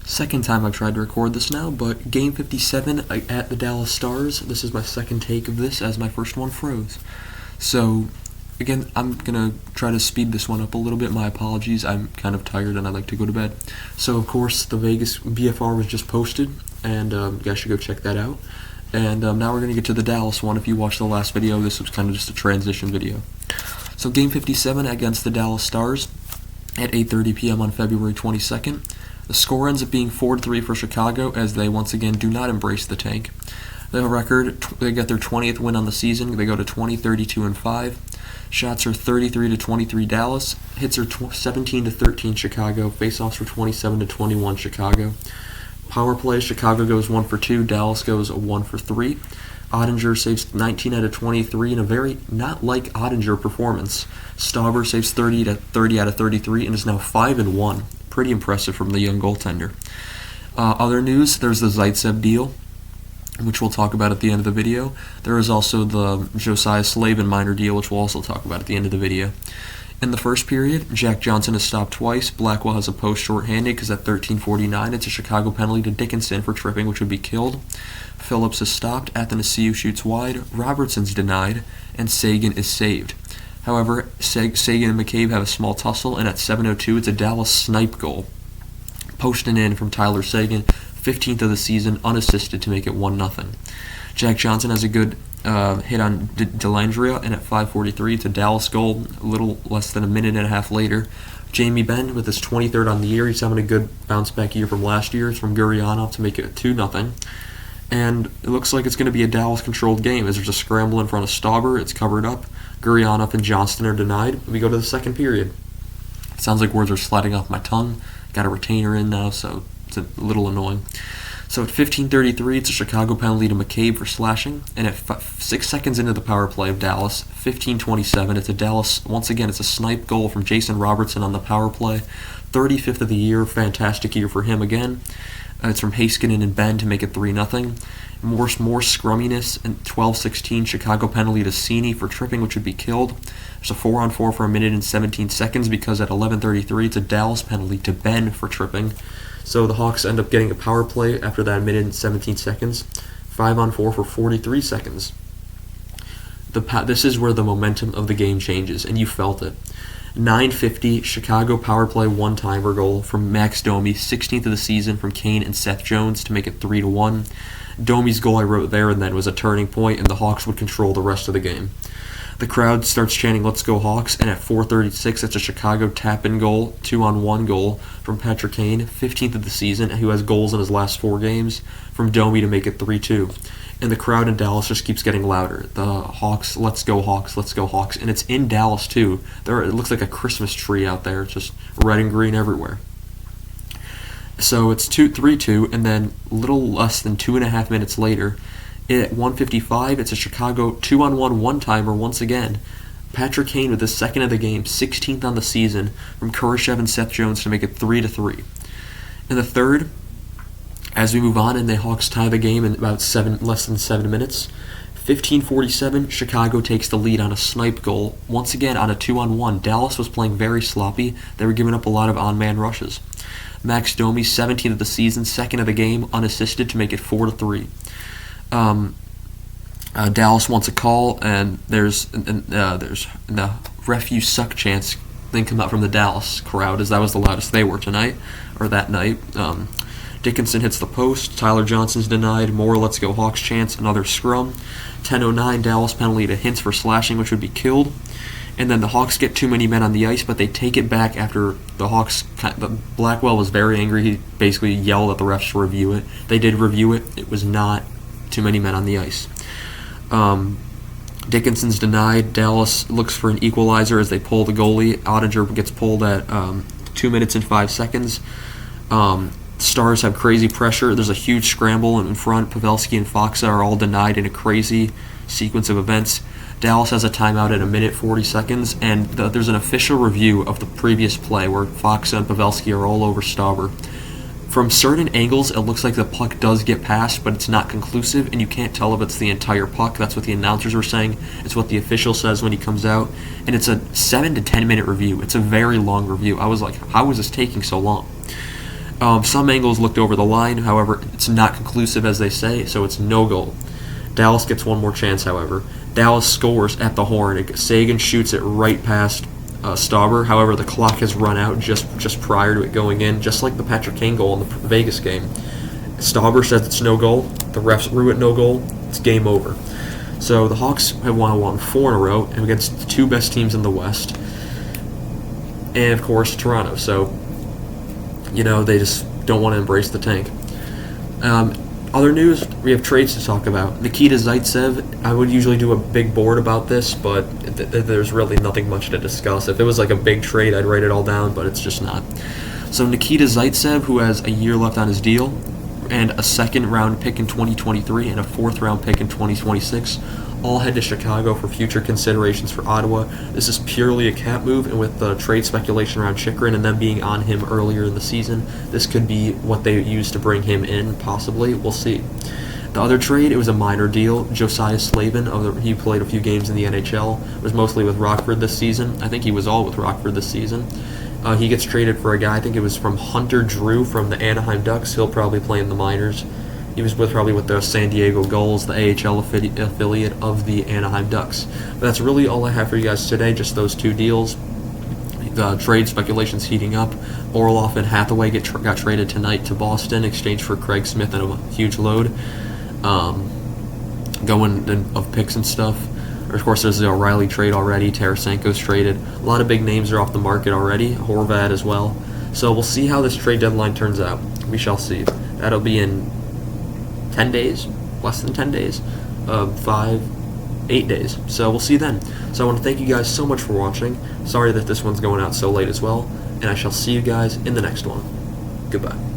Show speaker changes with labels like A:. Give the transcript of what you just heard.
A: Second time I've tried to record this now, but Game 57 at the Dallas Stars. This is my second take of this as my first one froze. So, again, I'm going to try to speed this one up a little bit. My apologies. I'm kind of tired and I'd like to go to bed. So, of course, the Vegas BFR was just posted, and you guys should go check that out. And now we're going to get to the Dallas one. If you watched the last video, this was kind of just a transition video. So, Game 57 against the Dallas Stars at 8:30 p.m. on February 22nd. The score ends up being 4-3 for Chicago, as they once again do not embrace the tank. The record, they get their 20th win on the season. They go to 20-32-5. Shots are 33-23 Dallas. Hits are 17-13 Chicago. Faceoffs are 27-21 Chicago. Power play, Chicago goes 1 for 2. Dallas goes 1 for 3. Ottinger saves 19 out of 23 in a very not like Ottinger performance. Stauber saves 30 out of 33 and is now 5-1. Pretty impressive from the young goaltender. Other news, there's the Zaitsev deal, which we'll talk about at the end of the video. There is also the Josiah Slavin minor deal, which we'll also talk about at the end of the video. In the first period, Jack Johnson is stopped twice. Blackwell has a post shorthanded because at 13:49 it's a Chicago penalty to Dickinson for tripping, which would be killed. Phillips is stopped. Athanasiou shoots wide. Robertson's denied, and Sagan is saved. However, Sagan and McCabe have a small tussle, and at 7:02 it's a Dallas snipe goal. Posted in from Tyler Sagan, 15th of the season, unassisted to make it 1-0. Jack Johnson has a good hit on Dellandrea, and at 5:43 it's a Dallas goal. A little less than a minute and a half later, Jamie Benn with his 23rd on the year. He's having a good bounce-back year from last year. It's from Gurianov to make it 2-0. And it looks like it's going to be a Dallas-controlled game, as there's a scramble in front of Stauber. It's covered up. Gurianov and Johnston are denied. We go to the second period. It sounds like words are sliding off my tongue. Got a retainer in now, so it's a little annoying. So at 15:33, it's a Chicago penalty to McCabe for slashing. And at 6 seconds into the power play of Dallas, 15:27, it's a Dallas, once again, it's a snipe goal from Jason Robertson on the power play. 35th of the year, fantastic year for him again. It's from Heiskanen and Ben to make it 3-0. More scrumminess, and 12:16 Chicago penalty to Cini for tripping, which would be killed. There's a 4-on-4 for a minute and 17 seconds because at 11:33 it's a Dallas penalty to Ben for tripping. So the Hawks end up getting a power play after that minute and 17 seconds. 5-on-4 for 43 seconds. This is where the momentum of the game changes, and you felt it. 9:50 Chicago power play one-timer goal from Max Domi, 16th of the season from Kane and Seth Jones to make it 3-1. Domi's goal I wrote there and then was a turning point, and the Hawks would control the rest of the game. The crowd starts chanting "Let's go Hawks," and at 4:36 it's a Chicago tap-in goal, 2-on-1 goal from Patrick Kane, 15th of the season, who has goals in his last 4 games, from Domi to make it 3-2. And the crowd in Dallas just keeps getting louder. The Hawks, let's go Hawks, let's go Hawks. And it's in Dallas too. It looks like a Christmas tree out there. It's just red and green everywhere. So it's 3-2, and then a little less than 2.5 minutes later, at 1:55, it's a Chicago 2-on-1 one-timer once again. Patrick Kane with his second of the game, 16th on the season, from Kurashev and Seth Jones to make it 3-3. In the third, as we move on, and the Hawks tie the game in about less than 7 minutes, 15:47, Chicago takes the lead on a snipe goal, once again on a 2-on-1. Dallas was playing very sloppy. They were giving up a lot of on-man rushes. Max Domi, 17th of the season, second of the game, unassisted to make it 4-3. Dallas wants a call, and there's the "ref you suck" chants then come out from the Dallas crowd, as that was the loudest they were tonight, or that night. Dickinson hits the post. Tyler Johnson's denied. More "Let's go Hawks" chants. Another scrum. 10:09 Dallas penalty to Hintz for slashing, which would be killed. And then the Hawks get too many men on the ice, but they take it back after Blackwell was very angry. He basically yelled at the refs to review it. They did review it. It was not too many men on the ice. Dickinson's denied. Dallas looks for an equalizer as they pull the goalie. Ottinger gets pulled at 2 minutes and 5 seconds. Stars have crazy pressure. There's a huge scramble in front. Pavelski and Foxa are all denied in a crazy sequence of events. Dallas has a timeout at 1:40 seconds, and there's an official review of the previous play where Foxa and Pavelski are all over Stauber. From certain angles, it looks like the puck does get past, but it's not conclusive, and you can't tell if it's the entire puck. That's what the announcers were saying. It's what the official says when he comes out, and it's a 7 to 10 minute review. It's a very long review. I was like, how is this taking so long? Some angles looked over the line, however, it's not conclusive as they say, so it's no goal. Dallas gets one more chance, however. Dallas scores at the horn. Sagan shoots it right past Stauber. However, the clock has run out just prior to it going in, just like the Patrick Kane goal in the Vegas game. Stauber says it's no goal. The refs rule it no goal. It's game over. So the Hawks have won 4 in a row against the 2 best teams in the West, and of course Toronto. So they just don't want to embrace the tank. Other news, we have trades to talk about. Nikita Zaitsev, I would usually do a big board about this, but there's really nothing much to discuss. If it was like a big trade, I'd write it all down, but it's just not. So Nikita Zaitsev, who has a year left on his deal, and a second-round pick in 2023 and a fourth-round pick in 2026, all head to Chicago for future considerations for Ottawa. This is purely a cap move, and with the trade speculation around Chychrun and them being on him earlier in the season, this could be what they use to bring him in, possibly. We'll see. The other trade, it was a minor deal. Josiah Slavin, he played a few games in the NHL, was mostly with Rockford this season. I think he was all with Rockford this season. He gets traded for a guy, I think it was from Hunter Drew from the Anaheim Ducks. He'll probably play in the minors. He was probably with the San Diego Gulls, the AHL affiliate of the Anaheim Ducks. But that's really all I have for you guys today, just those 2 deals. The trade speculation's heating up. Orlov and Hathaway got traded tonight to Boston in exchange for Craig Smith and a huge load. Of picks and stuff. Of course, there's the O'Reilly trade already. Tarasenko's traded. A lot of big names are off the market already. Horvat as well. So we'll see how this trade deadline turns out. We shall see. That'll be in 10 days, less than 10 days, 8 days. So we'll see then. So I want to thank you guys so much for watching. Sorry that this one's going out so late as well, and I shall see you guys in the next one. Goodbye.